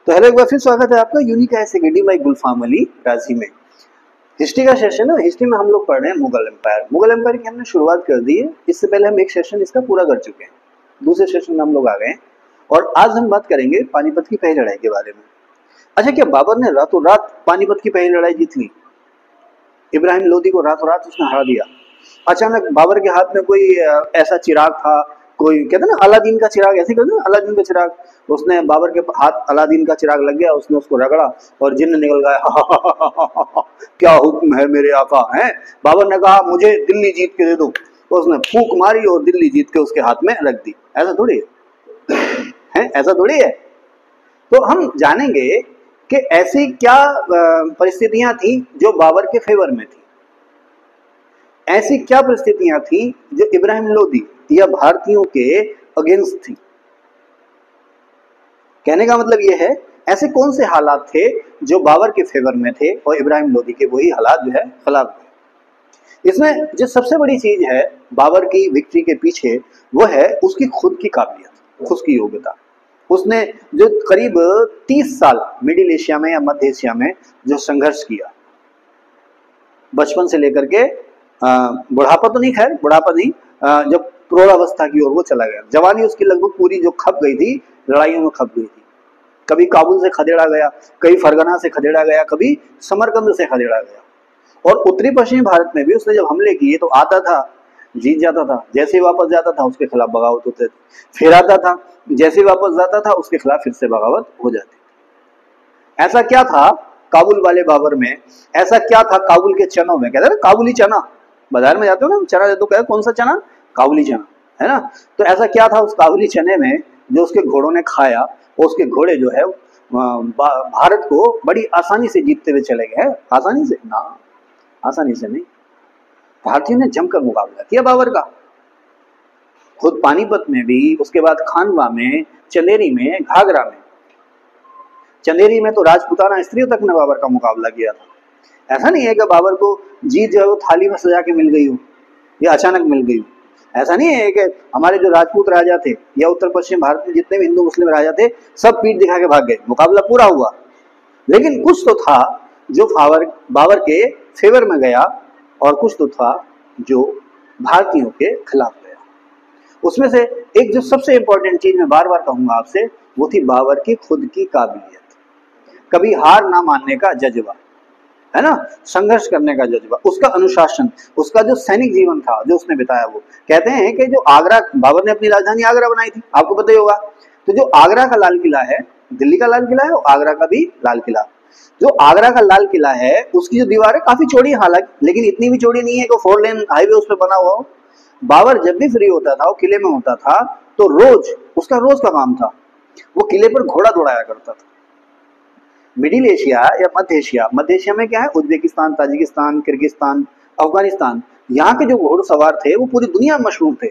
तो हेलो, एक बार फिर स्वागत है आपका यूनिक सेकेंडरी बाई गुलफाम अली राजी में। हिस्ट्री का सेशन है। हिस्ट्री में हम लोग पढ़ रहे हैं मुगल एम्पायर। मुगल एम्पायर की हमने शुरुआत कर दी है। इससे पहले हम एक सेशन इसका पूरा कर चुके हैं, दूसरे सेशन में हम लोग आ गए हैं और आज हम बात करेंगे पानीपत की पहली लड़ाई के बारे में। अच्छा, क्या बाबर ने रातों रात पानीपत की पहली लड़ाई जीत ली? इब्राहिम लोदी को रातों रात उसने हरा दिया? अचानक बाबर के हाथ में कोई ऐसा चिराग था, कोई कहते ना अलादीन का चिराग, ऐसे कहते ना अलादीन का चिराग, उसने बाबर के हाथ अलादीन का चिराग लग गया, उसने उसको रगड़ा और जिन्न निकल गया। क्या हुक्म है मेरे आका हैं? बाबर ने कहा मुझे दिल्ली जीत के दे दो, तो उसने फूंक मारी और दिल्ली जीत के उसके हाथ में रख दी। ऐसा थोड़ी है, ऐसा थोड़ी है। तो हम जानेंगे कि ऐसी क्या परिस्थितियां थी जो बाबर के फेवर में थी, ऐसी क्या परिस्थितियां थी जो इब्राहिम लोदी या भारतीयों के अगेंस्ट थी। कहने का मतलब यह है, ऐसे कौन से हालात थे जो बाबर के फेवर में थे और इब्राहिम लोदी के वही हालात जो है खिलाफ थे। इसमें जो सबसे बड़ी चीज है बाबर की विक्ट्री के पीछे, वो है उसकी खुद की काबिलियत, खुद की योग्यता। उसने जो करीब 30 साल मिडिल एशिया में या मध्य एशिया में जो संघर्ष किया, बचपन से लेकर के बुढ़ापा तो नहीं, खैर बुढ़ापा नहीं, जब प्रौढ़ावस्था की ओर वो चला गया, जवानी उसकी लगभग पूरी जो खप गई थी, लड़ाइयों में खप गई थी। कभी काबुल से खदेड़ा गया, कभी फरगना से खदेड़ा गया, कभी समरकंद से खदेड़ा गया। और उत्तरी पश्चिमी भारत में भी उसने जब हमले किए तो आता था, जीत जाता था, जैसे ही वापस जाता था उसके खिलाफ बगावत होते थे, फिर आता था, जैसे ही वापस जाता था उसके खिलाफ फिर से बगावत हो जाती। ऐसा क्या था काबुल वाले बाबर में, ऐसा क्या था काबुल के चनों में? कहते हैं ना काबुली चना, बाजार में जाते हो ना चना दे तो कहते कौन सा चना? काबुली चना, है ना। तो ऐसा क्या था उस काबुली चने में जो उसके घोड़ों ने खाया, और उसके घोड़े जो है भारत को बड़ी आसानी से जीतते हुए चले गए। आसानी से ना, आसानी से नहीं, भारतीयों ने जमकर मुकाबला किया बाबर का, खुद पानीपत में भी, उसके बाद खानवा में, चंदेरी में, घाघरा में। चंदेरी में तो राजपूताना स्त्रियों तक ने बाबर का मुकाबला किया था। ऐसा नहीं है कि बाबर को जीत जो है वो थाली में सजा के मिल गई हो या अचानक मिल गई हो। ऐसा नहीं है कि हमारे जो राजपूत राजा थे या उत्तर पश्चिम भारत में जितने भी हिंदू मुस्लिम राजा थे सब पीठ दिखा के भाग गए, मुकाबला पूरा हुआ। लेकिन कुछ तो था जो बाबर के फेवर में गया और कुछ तो था जो भारतीयों के खिलाफ गया। उसमें से एक जो सबसे इंपॉर्टेंट चीज मैं बार बार कहूंगा आपसे, वो थी बाबर की खुद की काबिलियत, कभी हार ना मानने का जज्बा, है ना, संघर्ष करने का जज्बा, उसका अनुशासन, उसका जो सैनिक जीवन था जो उसने बिताया। वो कहते हैं कि जो आगरा, बाबर ने अपनी राजधानी आगरा बनाई थी, आपको पता ही होगा। तो जो आगरा का लाल किला है, दिल्ली का लाल किला है और आगरा का भी लाल किला, जो आगरा का लाल किला है उसकी जो दीवार है काफी चौड़ी है हालांकि, लेकिन इतनी भी चौड़ी नहीं है कि 4 लेन हाईवे उस पर बना हुआ हो। बाबर जब भी फ्री होता था, वो किले में होता था, तो रोज उसका रोज का काम था वो किले पर घोड़ा दौड़ाया करता था। मिडिल एशिया या मध्य एशिया, मध्य एशिया में क्या है, उज्बेकिस्तान, ताजिकिस्तान, किर्गिस्तान, अफगानिस्तान, यहाँ के जो घोड़सवार थे वो पूरी दुनिया में मशहूर थे।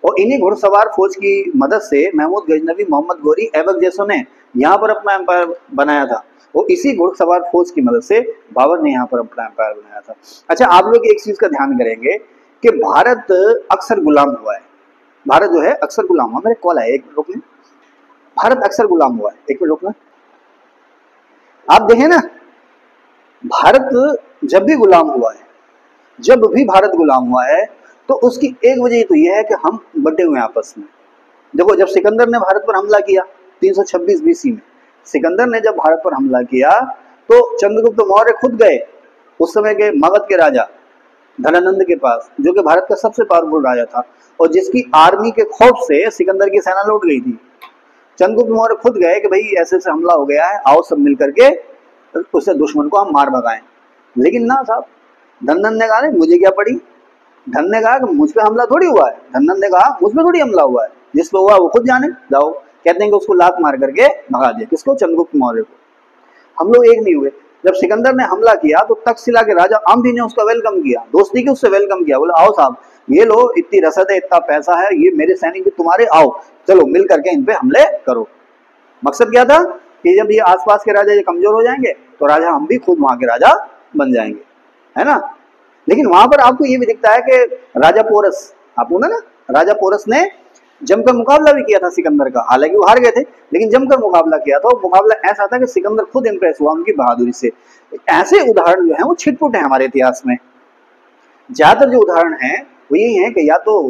और इन्हीं घोड़सवार फौज की मदद से महमूद गजनवी, मोहम्मद गौरी, ऐबक जैसों ने यहाँ पर अपना एम्पायर बनाया था। और इसी घोड़सवार फौज की मदद से बाबर ने यहाँ पर अपना एम्पायर बनाया था। अच्छा, आप लोग एक चीज का ध्यान करेंगे कि भारत अक्सर गुलाम हुआ है, भारत जो है अक्सर गुलाम हुआ। मेरे कॉल आया, एक मिनट रुकना। भारत अक्सर गुलाम हुआ है, एक मिनट रुकना। आप देखें ना, भारत जब भी गुलाम हुआ है, जब भी भारत गुलाम हुआ है, तो उसकी एक वजह तो यह है कि हम बंटे हुए आपस में। देखो, जब सिकंदर ने भारत पर हमला किया 326 बीसी में, सिकंदर ने जब भारत पर हमला किया तो चंद्रगुप्त मौर्य खुद गए उस समय के मगध के राजा धनानंद के पास, जो कि भारत का सबसे पावरफुल राजा था और जिसकी आर्मी के खौफ से सिकंदर की सेना लौट गई थी। चंद्रगुप्त मौर्य खुद गए कि भाई ऐसे ऐसे हमला हो गया है, आओ सब मिल करके उससे दुश्मन को हम मार भगाएं। लेकिन ना साहब, धननंद ने कहा नहीं मुझे क्या पड़ी। धन ने कहा कि मुझ पे हमला थोड़ी हुआ है, धननंद ने कहा मुझ पे थोड़ी हमला हुआ है, जिस पे हुआ वो खुद जाने, जाओ। कहते हैं कि उसको लात मार करके भगा दिया, किसको? चंद्रगुप्त मौर्य को। हम लोग एक नहीं हुए। जब सिकंदर ने हमला किया तो तक्षशिला के राजा अम्भी ने उसका वेलकम किया, दोस्ती की उससे वेलकम किया, बोला आओ साहब, ये लो, इतनी रसद है, इतना पैसा है, ये मेरे सैनिक भी तुम्हारे, आओ चलो मिल करके इन पे हमले करो। मकसद क्या था कि जब ये आसपास के राजा ये कमजोर हो जाएंगे तो राजा हम भी खुद वहां के राजा बन जाएंगे, है ना। लेकिन वहां पर आपको ये भी दिखता है कि राजा पोरस, आपको ना राजा पोरस ने जमकर मुकाबला भी किया था सिकंदर का, हालांकि वो हार गए थे लेकिन जमकर मुकाबला किया था। मुकाबला ऐसा था कि सिकंदर खुद इंप्रेस हुआ उनकी बहादुरी से। ऐसे उदाहरण जो है वो छिटपुट है हमारे इतिहास में। ज्यादातर जो उदाहरण है वो यही है कि या तो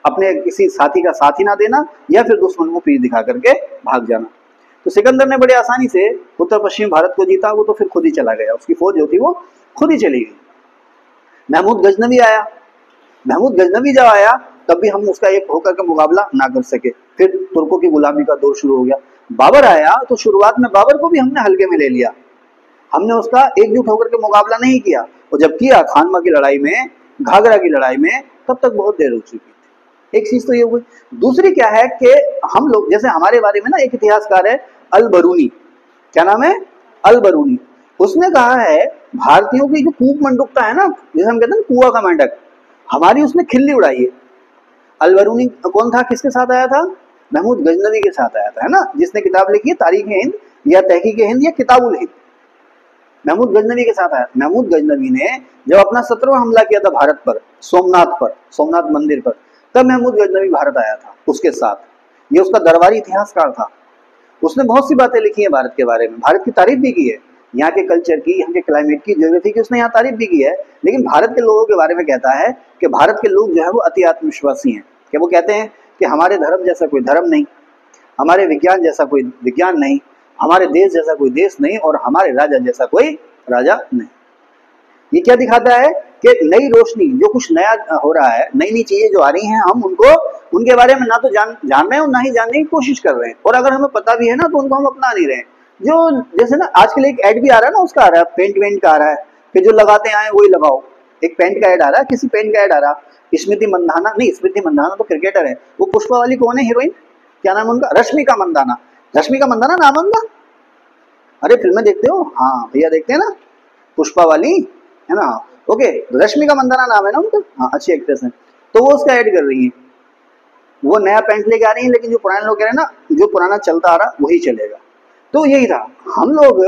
अपने किसी साथी का साथ ही ना देना या फिर दुश्मन को पीठ दिखा करके भाग जाना। तो सिकंदर ने बड़े आसानी से उत्तर पश्चिम भारत को जीता, वो तो फिर खुद ही चला गया, उसकी फौज जो थी वो खुद ही चली गई। महमूद गजनवी आया, महमूद गजनवी जब आया तब भी हम उसका एक होकर के मुकाबला ना कर सके, फिर तुर्कों की गुलामी का दौर शुरू हो गया। बाबर आया तो शुरुआत में बाबर को भी हमने हल्के में ले लिया, हमने उसका एकजुट होकर के मुकाबला नहीं किया, और जब किया खानवा की लड़ाई में, घाघरा की लड़ाई में, तब तक बहुत देर हो चुकी थी। एक चीज तो ये हुई। दूसरी क्या है कि हम लोग, जैसे हमारे बारे में ना एक इतिहासकार है अल बरूनी, क्या नाम है, अल बरूनी, उसने कहा है भारतीयों की जो कूप मंडुकता है ना, जैसे हम कहते हैं कुआ का मेंढक, हमारी उसने खिल्ली उड़ाई है। अल बरूनी कौन था, किसके साथ आया था, महमूद गजनवी के साथ आया था, है ना, जिसने किताब लिखी है तारीख हिंद या तहकीक हिंद या किताबुल हिंद, महमूद गजनवी के साथ आया। महमूद गजनवी ने जब अपना 17वां हमला किया था भारत पर, सोमनाथ पर, सोमनाथ मंदिर पर, तब महमूद गजनवी भारत आया था उसके साथ। ये उसका दरबारी इतिहासकार था, उसने बहुत सी बातें लिखी है भारत के बारे में, भारत की तारीफ भी की है, यहाँ के कल्चर की, यहाँ के क्लाइमेट की, ज्योग्राफी की उसने यहाँ तारीफ भी की है। लेकिन भारत के लोगों के बारे में कहता है कि भारत के लोग जो है वो अति आत्मविश्वासी हैं, कि वो कहते हैं कि हमारे धर्म जैसा कोई धर्म नहीं, हमारे विज्ञान जैसा कोई विज्ञान नहीं, हमारे देश जैसा कोई देश नहीं, और हमारे राजा जैसा कोई राजा नहीं। ये क्या दिखाता है कि नई रोशनी, जो कुछ नया हो रहा है, नई नई चीजें जो आ रही हैं, हम उनको, उनके बारे में ना तो जान रहे हैं और ना ही जानने की कोशिश कर रहे हैं, और अगर हमें पता भी है ना तो उनको हम अपना नहीं रहे हैं। जो जैसे ना आजकल एक एड भी आ रहा है ना, उसका आ रहा है, पेंट वेंट का आ रहा है कि जो लगाते आए वही लगाओ। एक पेंट का एड आ रहा है, किसी पेंट का एड आ रहा, स्मृति मंदाना, नहीं स्मृति मंदाना तो क्रिकेटर है, वो पुष्पा वाली कौन है हीरोइन, क्या नाम है उनका, रश्मिका मंदाना, रश्मिका मंदाना नाम है उनका। अरे फिल्में देखते हो, हाँ भैया देखते हैं ना, पुष्पा वाली है ना, ओके, रश्मिका मंदाना नाम है ना उनका, हाँ अच्छी एक्ट्रेस है। तो वो उसका ऐड कर रही है, वो नया पैंट लेके आ रही है, लेकिन जो पुराने लोग कह रहे हैं ना, जो पुराना चलता आ रहा वही चलेगा। तो यही था, हम लोग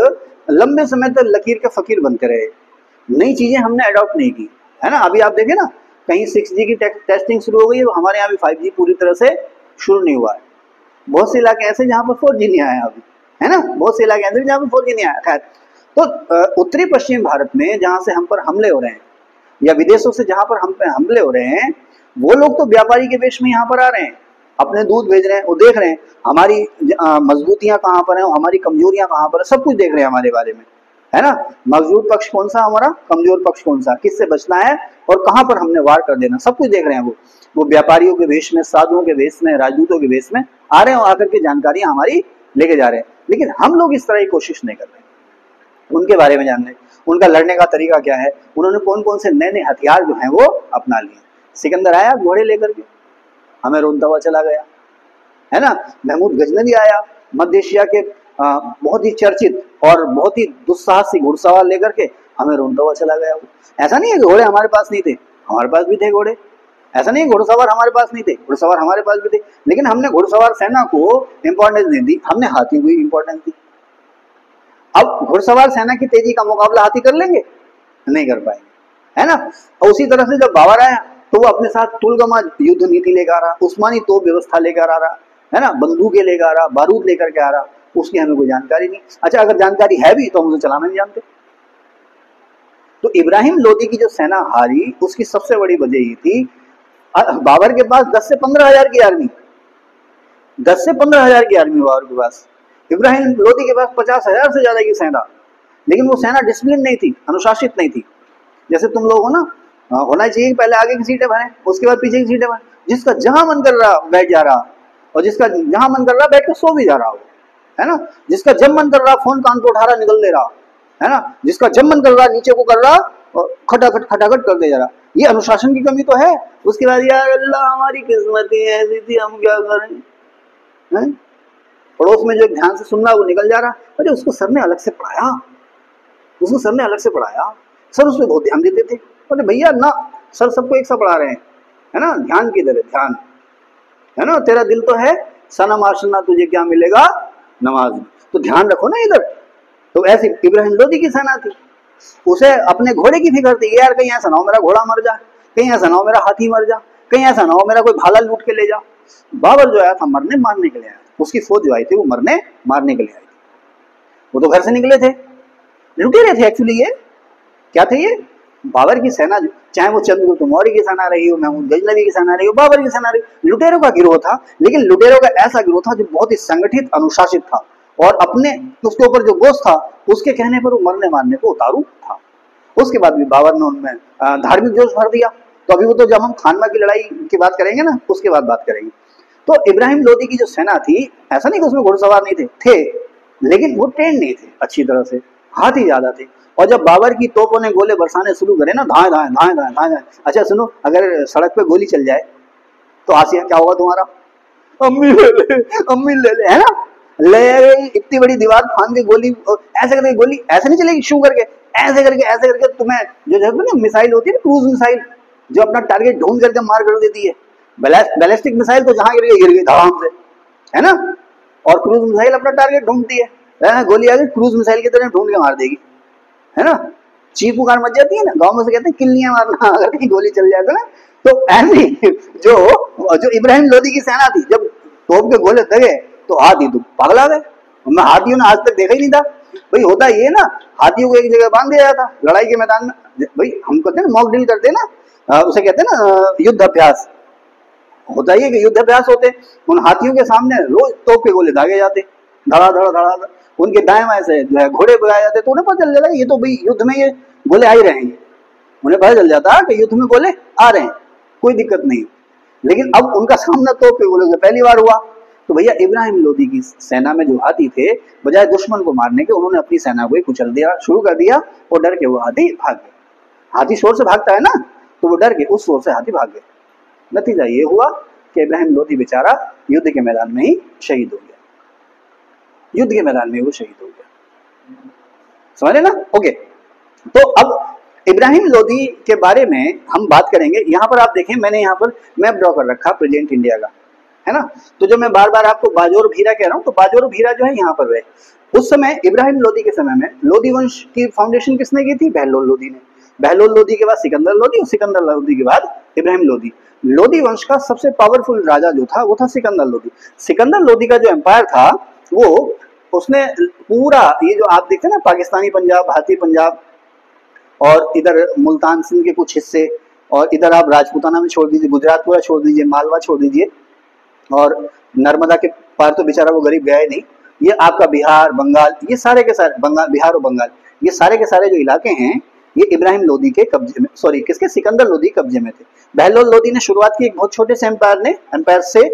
लंबे समय तक लकीर के फकीर बनते रहे, नई चीजें हमने अडॉप्ट नहीं की, है ना। अभी आप देखें ना, कहीं 6G की टेस्टिंग शुरू हो गई है, तो हमारे यहाँ भी 5G पूरी तरह से शुरू नहीं हुआ है। बहुत से इलाके ऐसे जहाँ पर 4G नहीं आया अभी, है ना, बहुत से इलाके ऐसे जहाँ पर 4G नहीं आया। खैर, तो उत्तरी पश्चिम भारत में जहाँ से हम पर हमले हो रहे हैं, या विदेशों से जहाँ पर हम पे हमले हो रहे हैं, वो लोग तो व्यापारी के वेश में यहाँ पर आ रहे हैं, अपने दूध भेज रहे हैं, वो देख रहे हैं हमारी मजबूतियां कहाँ पर हैं, हमारी कमजोरियां कहाँ पर है, सब कुछ देख रहे हैं हमारे बारे में, है ना। मजबूत पक्ष कौन सा हमारा, कमजोर पक्ष कौन सा, किससे बचना है और कहाँ पर हमने वार कर देना, सब कुछ देख रहे हैं। वो व्यापारियों के वेश में, साधुओं के वेश में, राजदूतों के वेश में आ रहे हैं, आकर के जानकारियां हमारी लेके जा रहे हैं। लेकिन हम लोग इस तरह की कोशिश नहीं कर रहे उनके बारे में जानने, उनका लड़ने का तरीका क्या है, उन्होंने कौन कौन से नए नए हथियार जो हैं वो अपना लिए। सिकंदर आया घोड़े लेकर के, हमें रोनता हुआ चला गया, है ना। महमूद गजनवी आया, मध्य एशिया के बहुत ही चर्चित और बहुत ही दुस्साहसी घुड़सवार लेकर के, हमें रोनता हुआ चला गया। ऐसा नहीं है कि घोड़े हमारे पास नहीं थे, हमारे पास भी थे घोड़े, ऐसा नहीं है घुड़सवार हमारे पास नहीं थे, घुड़सवार हमारे पास भी थे, लेकिन हमने घुड़सवार सेना को इंपॉर्टेंस नहीं दी, हमने हाथी को इंपॉर्टेंस दी। अब घुड़सवार सेना की तेजी का मुकाबला हाथी कर लेंगे, नहीं कर पाएंगे, है ना। और उसी तरह से जब बाबर आया तो वो अपने साथ तुलगमा युद्ध नीति लेकर आ रहा, उस्मानी तोप व्यवस्था लेकर आ रहा, है ना, बंदूकें लेकर आ रहा, बारूद लेकर के आ रहा, उसकी हमें कोई जानकारी नहीं। अच्छा, अगर जानकारी है भी तो हम उसे चलाना नहीं जानते। तो इब्राहिम लोदी की जो सेना हारी, उसकी सबसे बड़ी वजह ये थी, बाबर के पास 10 से 15 हजार की आर्मी, 10 से 15 हजार की आर्मी बाबर के पास, इब्राहिम लोदी के पास 50,000 से ज्यादा की सेना, लेकिन वो सेना डिसिप्लिन नहीं थी, अनुशासित नहीं थी। जैसे तुम लोग हो ना, होना चाहिए पहले आगे की सीटें भरें, उसके बाद पीछे की सीटें भरें, जिसका जहां मन कर रहा बैठ जा रहा, और जिसका जहां मन कर रहा बैठ कर सो भी जा रहा हो, है ना। जिसका जब मन कर रहा फोन कान को उठा रहा निकल दे रहा, है ना। जिसका जब मन कर रहा नीचे को कर रहा और खटाखट खटाखट कर दे जा रहा। ये अनुशासन की कमी तो है। उसके बाद यार अल्लाह हमारी किस्मत ही ऐसी थी, हम क्या करें, है? पड़ोस में जो ध्यान से सुन रहा वो निकल जा रहा। अरे उसको सर ने अलग से पढ़ाया, उसको सर ने अलग से पढ़ाया, सर उस पर बहुत ध्यान देते थे। अरे भैया ना, सर सबको एक सा पढ़ा रहे हैं, है ना, ध्यान की तरह ध्यान, है ना। तेरा दिल तो है सनम आशना, तुझे क्या मिलेगा नमाज में, तो ध्यान रखो ना इधर। तो ऐसी इब्राहिम लोदी की सेना थी, उसे अपने घोड़े की फिक्र थी, यार कहीं ऐसा ना हो मेरा घोड़ा मर जा, कहीं ऐसा ना हो मेरा हाथी मर जा, कहीं ऐसा ना हो मेरा कोई भाला लूट के ले जा। बाबर जो आया था मरने मारने के लिए आया था, उसकी फौज जो आई थी वो मरने मारने के लिए आई थी। वो तो घर से निकले थे, लुटेरे थे एक्चुअली। ये क्या थे? ये बाबर की सेना, चाहे वो चंद्रगुप्त मौर्य की सेना रही हो, महमूद गजनवी की सेना रही हो, बाबर की सेना रही हो, लुटेरों का गिरोह था। लेकिन लुटेरों का ऐसा गिरोह था जो बहुत ही संगठित, अनुशासित था, और अपने उसके ऊपर जो बोझ था उसके कहने पर वो मरने मारने को उतारू था। उसके बाद भी बाबर ने उनमें धार्मिक जोश भर दिया। तो अभी वो तो जब हम खानवा की लड़ाई की बात करेंगे ना, उसके बाद बात करेंगे। तो इब्राहिम लोदी की जो सेना थी, ऐसा नहीं कि उसमें घुड़सवार नहीं थे, लेकिन वो ट्रेन नहीं थे अच्छी तरह से, हाथी ज्यादा थे। और जब बाबर की तोपों ने गोले बरसाने शुरू करे ना, धाए धाए धाए धाए धाए धाए। अच्छा सुनो, अगर सड़क पे गोली चल जाए तो आसिया क्या होगा तुम्हारा? अम्मी ले ले, अम्मी ले ले, है ना? ले इतनी बड़ी दीवार फांद के गोली, ऐसे करके गोली ऐसे नहीं चलेगी, शू करके ऐसे करके तुम्हें जो मिसाइल होती है ना, क्रूज मिसाइल, जो अपना टारगेट ढूंढ करके मार कर देती है। बैलिस्टिक मिसाइल तो जहां गिर गई धड़ाम से, है ना? और क्रूज मिसाइल अपना टारगेट ढूंढती है, गोली आ गई क्रूज मिसाइल की तरह ढूंढ के मार देगी, है ना? चीख पुकार मच जाती है ना, गांव में से कहते हैं किल्लियां मारना अगर कहीं गोली चल जाए तो ना। तो ऐसी जो इब्राहिम लोदी की सेना थी, जब तोप के गोले दगे तो हाथी तो पागल आ गए। मैं हाथियों ने आज तक देखा ही नहीं था। भाई होता ये ना, हाथियों को एक जगह बांध दिया जाता लड़ाई के मैदान में। भाई हम कहते हैं ना मॉक ड्रिल करते हैं ना, उसे कहते हैं ना युद्ध अभ्यास। होता ही है कि युद्ध अभ्यास होते, उन हाथियों के सामने रोज तोप के गोले दागे जाते, धड़ा धड़ा धड़ा धड़ा। उनके दाएं बाएं से जो है घोड़े बुलाए जाते, तो उन्हें पता चल जाता ये तो भाई युद्ध में ये गोले आ ही रहे हैं। उन्हें पता चल जाता कि युद्ध में गोले आ रहे हैं, कोई दिक्कत नहीं। लेकिन अब उनका सामना तोप के गोलों से पहली बार हुआ। तो भैया इब्राहिम लोदी की सेना में जो हाथी थे, बजाय दुश्मन को मारने के उन्होंने अपनी सेना को ही कुचल दिया, शुरू कर दिया, और डर के वो हाथी भाग गए। हाथी शोर से भागता है ना, तो वो डर के उस शोर से हाथी भाग गए। नतीजा ये हुआ कि इब्राहिम लोदी बेचारा युद्ध के मैदान में ही शहीद हो गया। युद्ध के मैदान में वो शहीद हो गया, समझे ना? ओके, तो अब इब्राहिम लोदी के बारे में हम बात करेंगे। यहाँ पर आप देखें, मैंने यहाँ पर मैप ड्रॉ कर रखा प्रेजेंट इंडिया का, है ना? तो जो मैं बार बार आपको बाजोर भीरा कह रहा हूँ, तो बाजोर भीरा जो है यहाँ पर रहे। उस समय इब्राहिम लोदी के समय में लोदी वंश की फाउंडेशन किसने की थी? बहलोल लोदी ने। बहलोल लोदी के बाद सिकंदर लोदी, और सिकंदर लोदी के बाद इब्राहिम लोदी। लोदी वंश का सबसे पावरफुल राजा जो था वो था सिकंदर लोदी। सिकंदर लोदी का जो एम्पायर था वो, उसने पूरा ये जो आप देखते हैं ना, पाकिस्तानी पंजाब, भारतीय पंजाब, और इधर मुल्तान सिंध के कुछ हिस्से, और इधर आप राजपूताना में छोड़ दीजिए, गुजरात पूरा छोड़ दीजिए, मालवा छोड़ दीजिए, और नर्मदा के पार तो बेचारा वो गरीब गया ही नहीं। ये आपका बिहार, बंगाल, ये सारे के सारे, बंगाल, बिहार और बंगाल, ये सारे के सारे जो इलाके हैं ये इब्राहिम लोदी के कब्जे में, सॉरी किसके? सिकंदर लोदी कब्जे में थे। बहलोल लोदी ने शुरुआत की एक बहुत छोटे से एम्पायर से।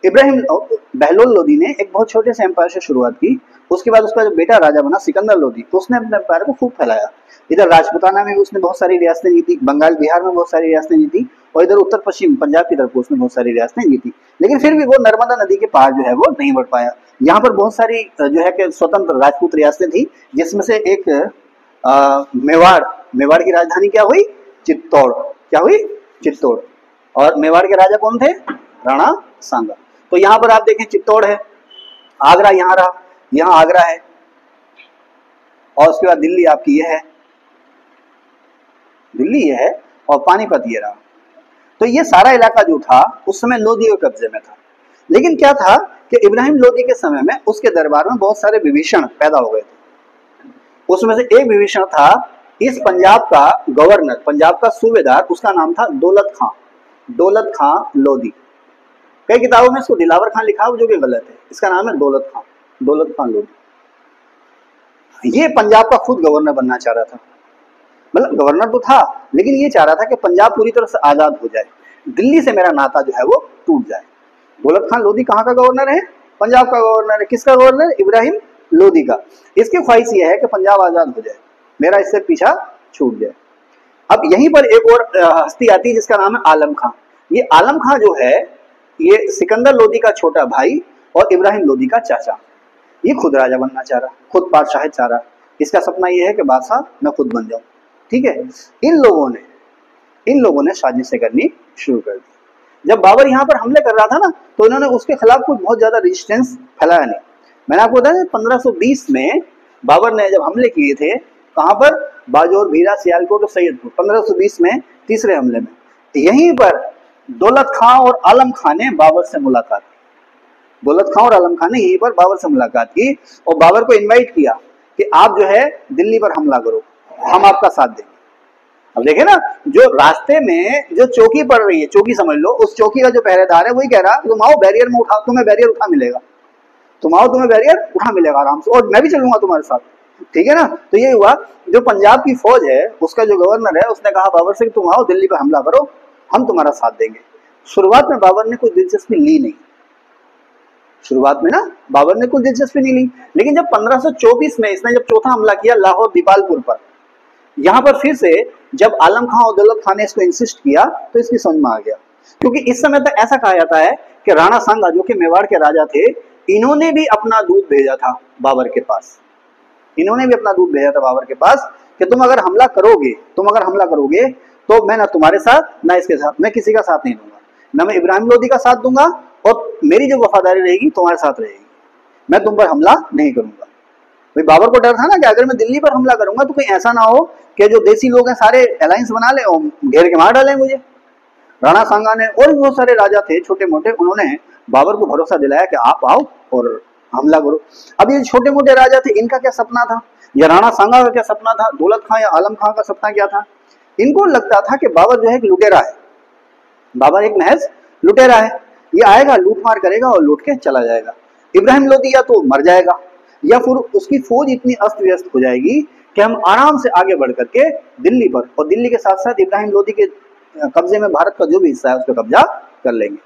बहलोल लोदी ने एक बहुत छोटे से एम्पायर से शुरुआत की। उसके बाद उसका जो बेटा राजा बना सिकंदर लोदी, तो उसने अपने एम्पायर को खूब फैलाया। इधर राजपूताना में उसने बहुत सारी रियासतें जीती, बंगाल बिहार में बहुत सारी रियासतें जीती, और इधर उत्तर पश्चिम पंजाब की तरफ उसने बहुत सारी रियासतें जीती। लेकिन फिर भी वो नर्मदा नदी के पार जो है वो नहीं बढ़ पाया। यहाँ पर बहुत सारी जो है कि स्वतंत्र राजपूत रियासतें थी, जिसमें से एक मेवाड़ की राजधानी क्या हुई? चित्तौड़। क्या हुई? चित्तौड़। और मेवाड़ के राजा कौन थे? राणा सांगा। तो यहाँ पर आप देखें चित्तौड़ है, आगरा यहाँ रहा, यहाँ आगरा है, और उसके बाद दिल्ली आपकी ये है, दिल्ली ये है, और पानीपत ये रहा। तो ये सारा इलाका जो था उस समय लोदी के कब्जे में था। लेकिन क्या था कि इब्राहिम लोदी के समय में उसके दरबार में बहुत सारे विभीषण पैदा हो गए थे। उसमें से एक विभीषण था इस पंजाब का गवर्नर, पंजाब का सूबेदार, उसका नाम था दौलत खां। दौलत खां लोदी। कई किताबों में इसको दिलावर खां लिखा हो, जो कि गलत है। इसका नाम है दौलत खां, दौलत खां लोदी। ये पंजाब का खुद गवर्नर बनना चाह रहा था, मतलब गवर्नर तो था, लेकिन ये चाह रहा था कि पंजाब पूरी तरह से आजाद हो जाए, दिल्ली से मेरा नाता जो है वो टूट जाए। दौलत खां लोदी कहाँ का गवर्नर है? पंजाब का गवर्नर है। किसका गवर्नर? इब्राहिम लोदी का। इसकी ख्वाहिश ये है कि पंजाब आजाद हो जाए, मेरा इससे पीछा छूट जाए। अब यहीं पर एक और हस्ती आती है जिसका नाम है आलम खां। ये आलम खां जो है ये सिकंदर लोदी का छोटा भाई और इब्राहिम लोदी का चाचा। ये खुद राजा बनना चाह रहा, खुद पातशाह चाह रहा। इसका सपना ये है कि बादशाह मैं खुद बन जाऊं। ठीक है, इन लोगों ने साजिशें करनी शुरू कर दी। जब बाबर यहाँ पर हमले कर रहा था ना, तो इन्होंने उसके खिलाफ कुछ बहुत ज्यादा रेजिस्टेंस फैलाया नहीं। मैंने आपको बताया 1520 में बाबर ने जब हमले किए थे, कहाँ पर? बाजोर, भीरा, सियालकोट और सैयदपुर। 1520 में तीसरे हमले में यहीं पर दौलत खां और आलम खां ने बाबर से मुलाकात की। दौलत खां और आलम खां ने यहीं पर बाबर से मुलाकात की और बाबर को इनवाइट किया कि आप जो है दिल्ली पर हमला करो, हम आपका साथ देंगे। अब देखे ना, जो रास्ते में जो चौकी पड़ रही है, चौकी समझ लो, उस चौकी का जो पहरेदार है वही कह रहा तुम आओ बैरियर में उठा, तुम्हें बैरियर उठा मिलेगा, तुम आओ तुम्हें बैरियर उठा मिलेगा आराम से, और मैं भी चलूंगा तुम्हारे साथ, ठीक है ना। तो ये हुआ, जो पंजाब की फौज है उसका जो गवर्नर है उसने कहा बाबर से कि तुम आओ दिल्ली पर हमला करो, हम तुम्हारा साथ देंगे। शुरुआत में बाबर ने कोई दिलचस्पी ली नहीं, शुरुआत में ना बाबर ने कोई दिलचस्पी नहीं ली, लेकिन जब 1524 में इसने जब चौथा हमला किया लाहौर दीपालपुर पर, यहां पर फिर से जब आलम खां और दौलत खां ने इसको इंसिस्ट किया तो इसकी समझ में आ गया। क्योंकि इस समय तक ऐसा कहा जाता है कि राणा सांगा जो कि मेवाड़ के राजा थे, इन्होंने भी अपना दूध भेजा था बाबर के पास, इन्होंने भी अपना दूध भेजा था बाबर के पास कि तुम अगर हमला करोगे तो मैं ना तुम्हारे साथ ना इसके साथ, मैं किसी का साथ नहीं दूंगा, ना मैं इब्राहिम लोदी का साथ दूंगा, और मेरी जो वफादारी रहेगी तुम्हारे साथ रहेगी, मैं तुम पर हमला नहीं करूंगा। भाई बाबर को डर था ना कि अगर मैं दिल्ली पर हमला करूंगा तो कहीं ऐसा ना हो कि जो देसी लोग हैं सारे अलायंस बना ले और घेर के मार डालें मुझे। राणा सांगा ने और भी बहुत सारे राजा थे छोटे मोटे, उन्होंने बाबर को भरोसा दिलाया कि आप आओ और हमला करो। अब ये छोटे मोटे राजा थे, इनका क्या सपना था, या राणा सांगा का क्या सपना था, दौलत खां या आलम खां का सपना क्या था? इनको लगता था कि बाबर जो है एक लुटेरा है, बाबर एक महज लुटेरा है, ये आएगा लूट मार करेगा और लूट के चला जाएगा। इब्राहिम लोदी या तो मर जाएगा या फिर उसकी फौज इतनी अस्त व्यस्त हो जाएगी कि हम आराम से आगे बढ़ करके दिल्ली पर, और दिल्ली के साथ साथ इब्राहिम लोदी के कब्जे में भारत का जो भी हिस्सा है उस पर कब्जा कर लेंगे।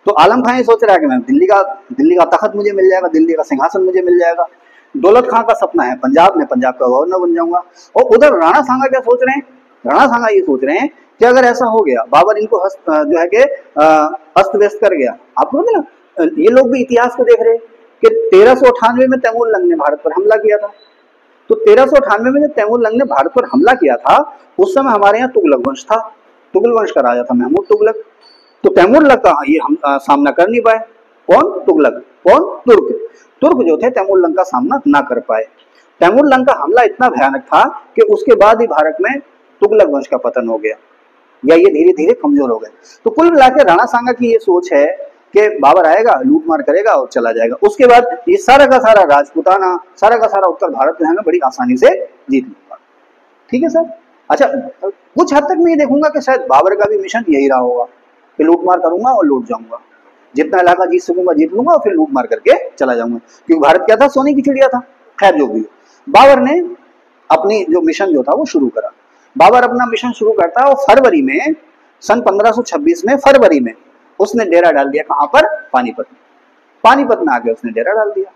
तो आलम खां ये सोच रहा है कि मैं दिल्ली का तख्त मुझे मिल जाएगा, दिल्ली का सिंहासन मुझे मिल जाएगा। दौलत खां का सपना है पंजाब में पंजाब का गवर्नर बन जाऊंगा। और उधर राणा सांगा क्या सोच रहे हैं, राणा सांगा ये सोच रहे हैं कि अगर ऐसा हो गया, बाबर इनको जो है कि अस्त व्यस्त कर गया। आपको पता ना, ये लोग भी इतिहास को देख रहे हैं कि 1398 में तैमूर लंग ने भारत पर हमला किया था। तो 1398 में जब तैमूर लंग ने भारत पर हमला किया था, उस समय हमारे यहाँ तुगलक वंश था, तुगल वंश का राजा था महमूद तुगलक। तो तैमूर लंग का ये हम सामना कर नहीं पाए। कौन? तुगलक। कौन? तुर्क जो थे तैमूर लंग का सामना ना कर पाए। तैमूर लंग का हमला इतना भयानक था कि उसके बाद ही भारत में तुगलक वंश का पतन हो गया, या ये धीरे धीरे कमजोर हो गए। तो कुल मिलाकर राणा सांगा की ये सोच है कि बाबर आएगा लूट मार करेगा और चला जाएगा, उसके बाद ये सारा का सारा राजपूताना, सारा का सारा उत्तर भारत जो है मैं बड़ी आसानी से जीत लूंगा। ठीक है सर। अच्छा, कुछ हद तक मैं ये देखूंगा कि शायद बाबर का भी मिशन यही रहा होगा कि लूट मार करूंगा और लूट जाऊंगा, जितना इलाका जीत सकूंगा जीत लूंगा और फिर लूट मार करके चला जाऊंगा, क्योंकि भारत क्या था, सोने की चिड़िया था। खैर जो भी हो, बाबर ने अपनी जो मिशन जो था वो शुरू करा। बाबर अपना मिशन शुरू करता है और फरवरी में सन 1526 में फरवरी में उसने डेरा डाल दिया। कहां पर? पानीपत में। पानीपत में आके उसने डेरा डाल दिया।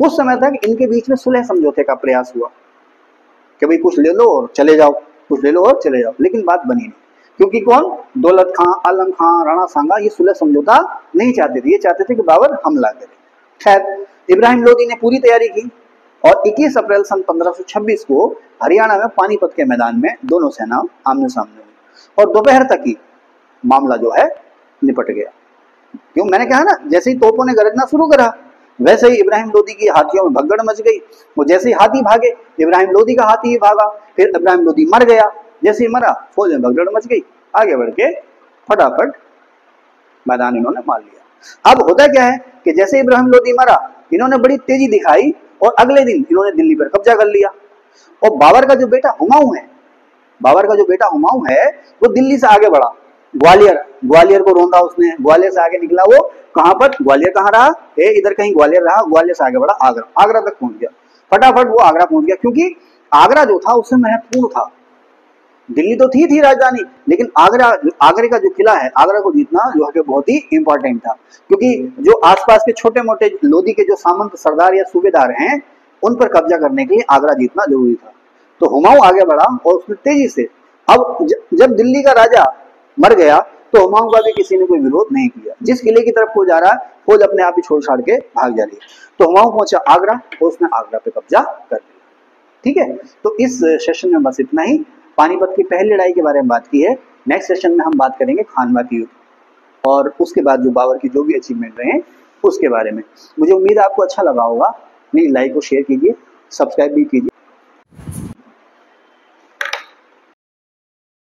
कुछ समय तक इनके बीच में सुलह समझौते का प्रयास हुआ कि भाई कुछ ले लो और चले जाओ, कुछ ले लो और चले जाओ, लेकिन बात बनी नहीं, क्योंकि कौन? दौलत खां, आलम खां, राणा सांगा ये सुलह समझौता नहीं चाहते थे, ये चाहते थे कि बाबर हमला करे। खैर इब्राहिम लोदी ने पूरी तैयारी की और 21 अप्रैल सन 1526 को हरियाणा में पानीपत के मैदान में दोनों सेना आमने सामने हुई और दोपहर तक ही मामला जो है निपट गया। क्यों? मैंने कहा ना, जैसे ही तोपों ने गरजना शुरू करा वैसे ही इब्राहिम लोदी की हाथियों में भगदड़ मच गई। वो जैसे ही हाथी भागे, इब्राहिम लोदी का हाथी ही भागा, फिर इब्राहिम लोदी मर गया। जैसे ही मरा फौज में भगदड़ मच गई, आगे बढ़ के फटाफट मैदान इन्होंने मार लिया। अब होता क्या है कि जैसे इब्राहिम लोदी मरा, इन्होंने बड़ी तेजी दिखाई और अगले दिन इन्होंने दिल्ली पर कब्जा कर लिया। और बाबर का जो बेटा हुमायूं है, बाबर का जो बेटा हुमायूं है वो दिल्ली से आगे बढ़ा, ग्वालियर को रोंदा उसने, ग्वालियर से आगे निकला वो कहां पर? ग्वालियर कहां रहा? इधर कहीं ग्वालियर रहा, ग्वालियर से आगे बढ़ा आगरा तक पहुंच गया। फटाफट वो आगरा पहुंच गया, क्योंकि आगरा जो था उससे महत्वपूर्ण था। दिल्ली तो थी राजधानी, लेकिन आगरे का जो किला है, आगरा को जीतना जो है बहुत ही इंपॉर्टेंट था, क्योंकि जो आसपास के छोटे मोटे लोधी के जो सामंत सरदार या सूबेदार हैं उन पर कब्जा करने के लिए आगरा जीतना जरूरी था। तो हुमायूं आगे बढ़ा और उसने तेजी से, अब जब दिल्ली का राजा मर गया तो हुमायूं का भी किसी ने कोई विरोध नहीं किया। जिस किले की तरफ फौज जा रहा है फौज अपने आप ही छोड़ छाड़ के भाग जा रही है। तो हुमायूं पहुंचा आगरा और उसने आगरा पे कब्जा कर लिया। ठीक है, तो इस सेशन में बस इतना ही। पानीपत की पहली लड़ाई के बारे में बात की है। नेक्स्ट सेशन में हम बात करेंगे खानवा की युद्ध और उसके बाद जो बाबर की जो भी अचीवमेंट रहे हैं उसके बारे में। मुझे उम्मीद है आपको अच्छा लगा होगा। प्लीज लाइक और शेयर कीजिए, सब्सक्राइब भी कीजिए।